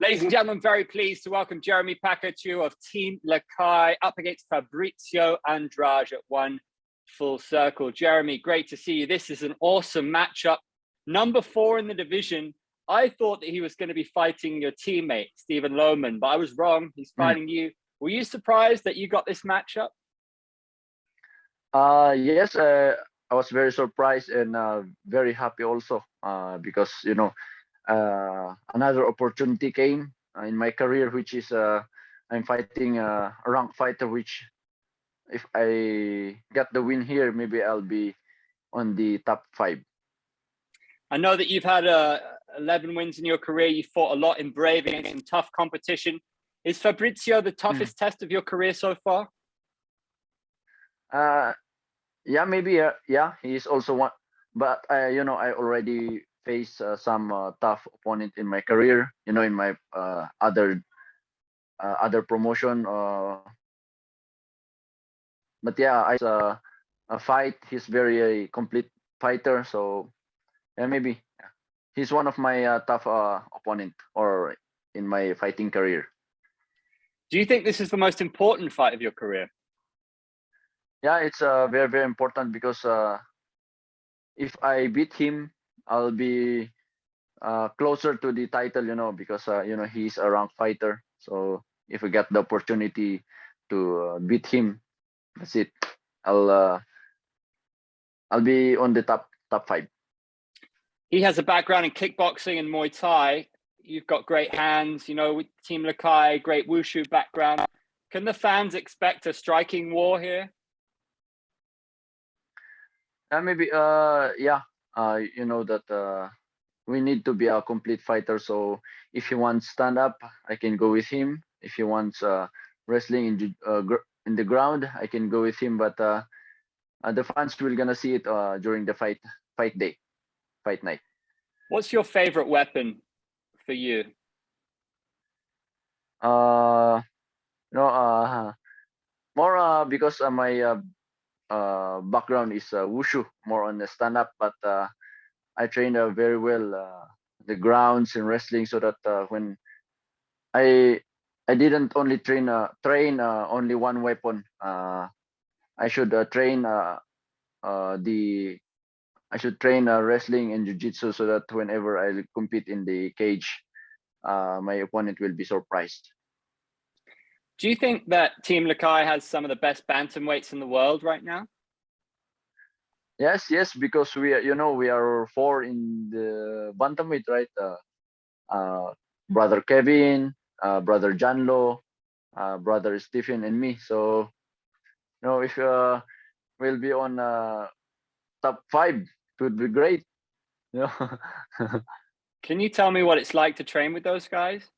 Ladies and gentlemen, very pleased to welcome Jeremy Pakachou of Team Lakay up against Fabricio Andrade at One Full Circle. Jeremy, great to see you. This is an awesome matchup. Number 4 in the division. I thought that he was going to be fighting your teammate, Stephen Lohman, but I was wrong. He's fighting you. Were you surprised that you got this matchup? Yes, I was very surprised and very happy also because, another opportunity came in my career, which is I'm fighting a ranked fighter, which if I get the win here, maybe I'll be on the top 5. I know that you've had 11 wins in your career. You fought a lot in Brave against some tough competition. Is Fabricio the toughest test of your career so far? Yeah, maybe. Yeah, he is also one. But I already faced some tough opponent in my career. In my other promotion. But yeah, a fight. He's very a complete fighter. So yeah, maybe he's one of my tough opponent or in my fighting career. Do you think this is the most important fight of your career? Yeah, it's very, very important because if I beat him, I'll be closer to the title, because he's a ranked fighter. So if we get the opportunity to beat him, that's it. I'll be on the top 5. He has a background in kickboxing and Muay Thai. You've got great hands, with Team Lakay, great wushu background. Can the fans expect a striking war here? Maybe, yeah. That we need to be a complete fighter. So if he wants stand up, I can go with him. If he wants wrestling in the ground, I can go with him. But the fans will gonna see it during the fight night. What's your favorite weapon for you? More because my background is wushu, more on the stand up. But I trained very well the grounds in wrestling, so that when I didn't only train only one weapon. I should train wrestling and jiu-jitsu, so that whenever I compete in the cage, my opponent will be surprised. Do you think that Team Lakay has some of the best bantamweights in the world right now? Yes, because we are 4 in the bantamweight, right? Brother Kevin, brother Janlo, brother Stephen, and me. So, if we'll be on top 5, it would be great. Can you tell me what it's like to train with those guys?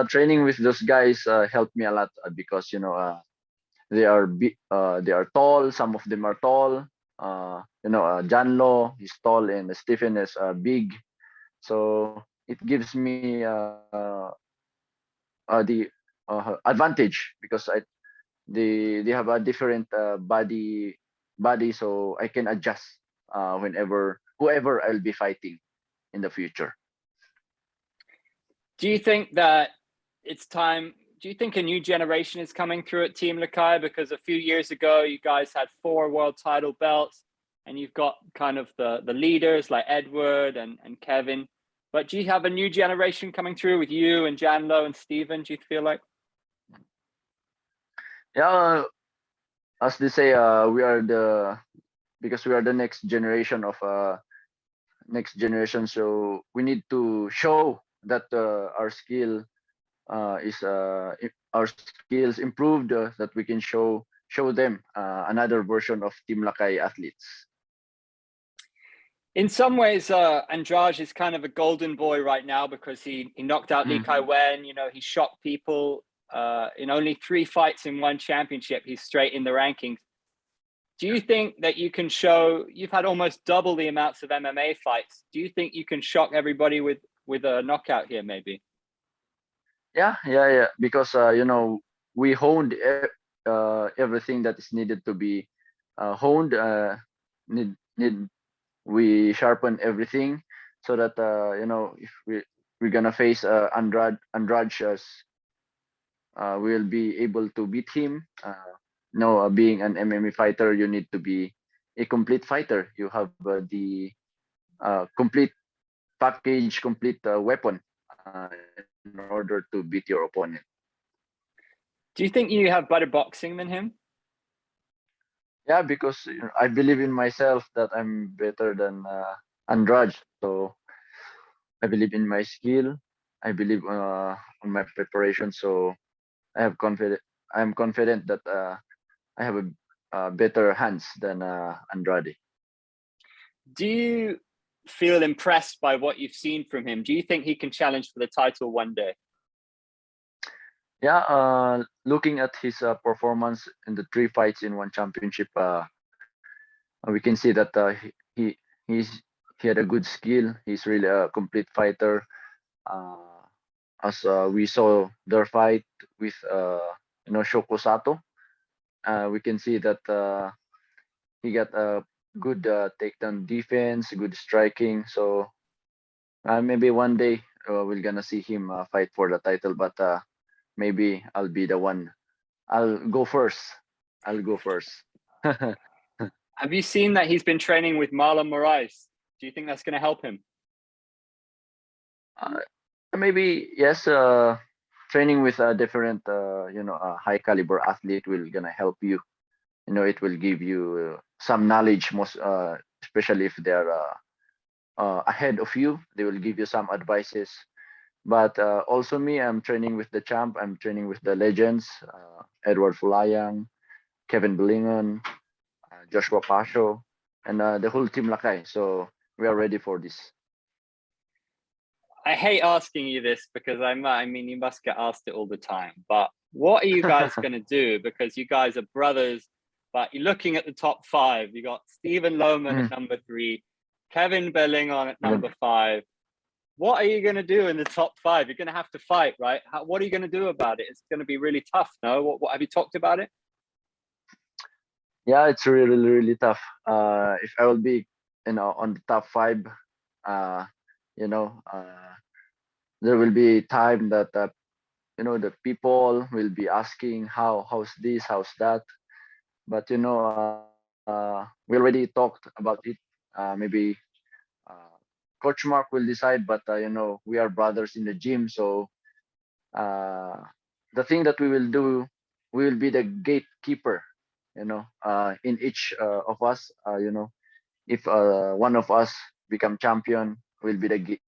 Training with those guys helped me a lot because they are they are tall. Some of them are tall. Janlo is tall and Stephen is big. So it gives me the advantage because they have a different body, so I can adjust whoever I'll be fighting in the future. Do you think that it's time? Do you think a new generation is coming through at Team Lakay? Because a few years ago, you guys had 4 world title belts, and you've got kind of the leaders like Edward and Kevin. But do you have a new generation coming through with you and Janlo and Stephen? Do you feel like? Yeah, as they say, we are the next generation of So we need to show that our skills improved, that we can show them another version of Team Lakay athletes. In some ways, Andrade is kind of a golden boy right now because he knocked out Lee Kai Wen. He shocked people in only 3 fights in 1 championship. He's straight in the rankings. Do you think that you can show? You've had almost double the amounts of MMA fights. Do you think you can shock everybody with a knockout here, maybe? Yeah. Because we honed everything that is needed to be honed. We sharpen everything so that if we're gonna face Andrade. We'll be able to beat him. No, being an MMA fighter, you need to be a complete fighter. You have the complete package, complete weapon in order to beat your opponent. Do you think you have better boxing than him? Yeah, because I believe in myself that I'm better than Andrade. So I believe in my skill. I believe on my preparation. So I have confident. I'm confident that I have a better hands than Andrade. Do you feel impressed by what you've seen from him? Do you think he can challenge for the title one day? Yeah, looking at his performance in the 3 fights in one championship, we can see that he's he had a good skill. He's really a complete fighter. Uh, as we saw their fight with Shoko Sato, we can see that he got a good takedown defense, good striking. So maybe one day we're gonna see him fight for the title, but maybe I'll be the one. I'll go first. I'll go first. Have you seen that he's been training with Marlon Moraes? Do you think that's going to help him? Maybe yes. Training with a different, a high caliber athlete will gonna help you. It will give you some knowledge, most especially if they're ahead of you. They will give you some advices. But also me, I'm training with the champ. I'm training with the legends, Edward Fulayang, Kevin Belingon, Joshua Pasho, and the whole team Lakay. So we are ready for this. I hate asking you this because I mean, you must get asked it all the time. But what are you guys going to do? Because you guys are brothers, but you're looking at the top 5. You got Stephen Lohman at number 3, Kevin Belingon at number 5. What are you going to do in the top 5? You're going to have to fight, right? What are you going to do about it? It's going to be really tough, no? What have you talked about it? Yeah, it's really, really tough. If I will be, on the top 5, you know, there will be time that the people will be asking how's this, how's that. But we already talked about it. Maybe Coach Mark will decide, but we are brothers in the gym, so the thing that we will do, we will be the gatekeeper. In each of us, if one of us become champion, we'll be the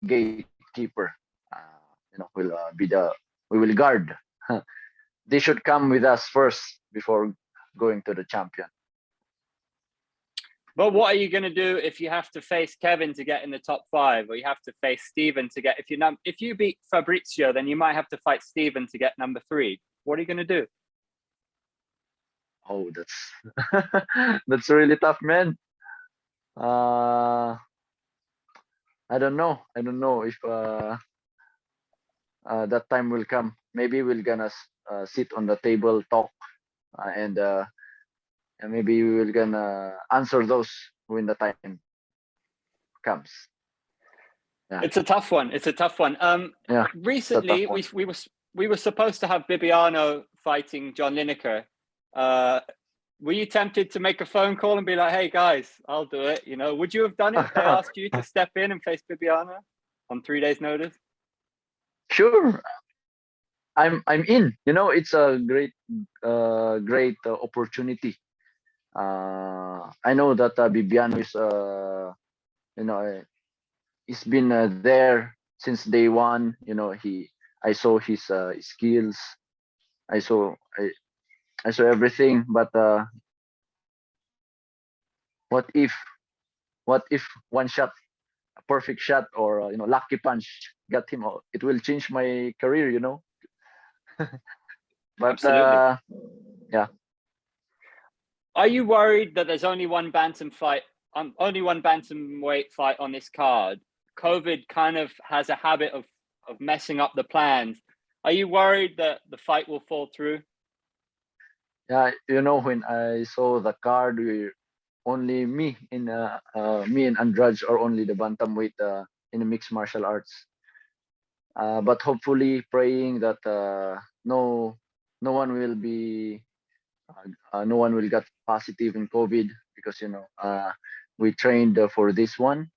gatekeeper. We'll we will guard. They should come with us first before going to the champion. But what are you going to do if you have to face Kevin to get in the top 5, or you have to face Stephen to get? If you beat Fabrizio, then you might have to fight Stephen to get number 3. What are you going to do? Oh, that's really tough, man. I don't know. I don't know if that time will come. Maybe we're gonna sit on the table, talk, and maybe we will gonna answer those when the time comes. Yeah. It's a tough one. It's a tough one. Yeah. Recently, we were supposed to have Bibiano fighting John Lineker. Were you tempted to make a phone call and be like, "Hey guys, I'll do it"? Would you have done it if they asked you to step in and face Bibiano on 3 days' notice? Sure, I'm in. It's a great opportunity. I know that Bibiano is he's been there since day one. I saw his skills. I saw everything. But what if one shot, a perfect shot, or lucky punch got him out? It will change my career. But absolutely. Yeah. Are you worried that there's only one bantamweight fight on this card? COVID kind of has a habit of messing up the plans. Are you worried that the fight will fall through? Yeah, when I saw the card, only me and Andrade are only the bantamweight in the mixed martial arts. but hopefully praying that no one will be no one will get positive in COVID, because we trained for this one.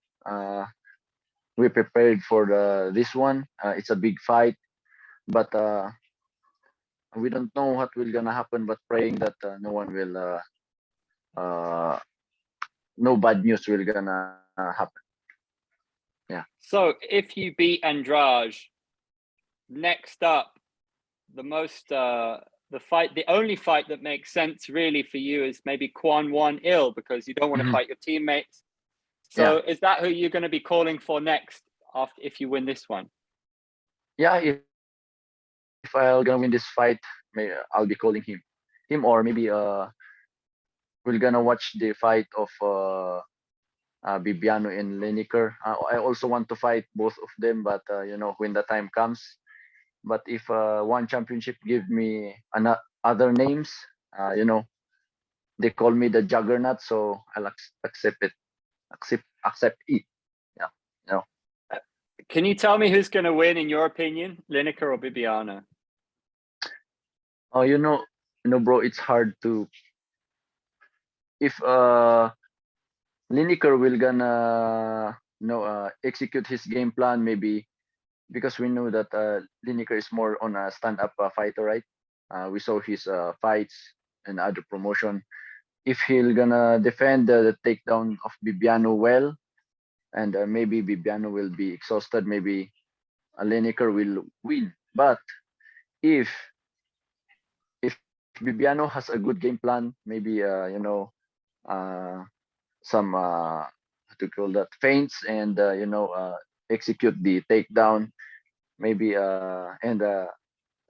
We prepared for this one. It's a big fight, but we don't know what will gonna happen. But praying that no one will no bad news will gonna happen. Yeah. So if you beat Andrade, next up, the only fight that makes sense really for you is maybe Kwon Won-il, because you don't want to Mhm. fight your teammates. So is that who you're going to be calling for next if you win this one? Yeah, if I'll gonna win this fight, maybe I'll be calling him, or maybe we're gonna watch the fight of Bibiano and Lineker. I also want to fight both of them, but when the time comes. But if one championship give me other names, they call me the Juggernaut, so I'll accept it. Accept it. Yeah, Can you tell me who's going to win in your opinion, Lineker or Bibiano? Oh, bro, it's hard to. If Lineker will gonna execute his game plan, maybe, because we know that Lineker is more on a stand-up fighter, right? We saw his fights and other promotion. If he'll gonna defend the takedown of Bibiano well, and maybe Bibiano will be exhausted, maybe Lineker will win. But if Bibiano has a good game plan, maybe some what to call that, feints, and execute the takedown, maybe and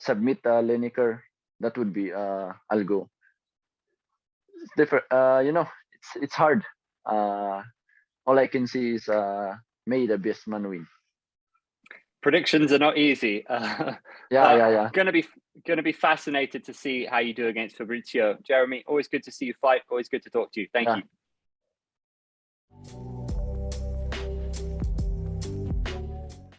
submit Lineker, that would be I'll go. It's different. It's hard. All I can see is may the best man win. Predictions are not easy. Yeah. Gonna be fascinated to see how you do against Fabricio. Jeremy, always good to see you fight. Always good to talk to you. Thank you.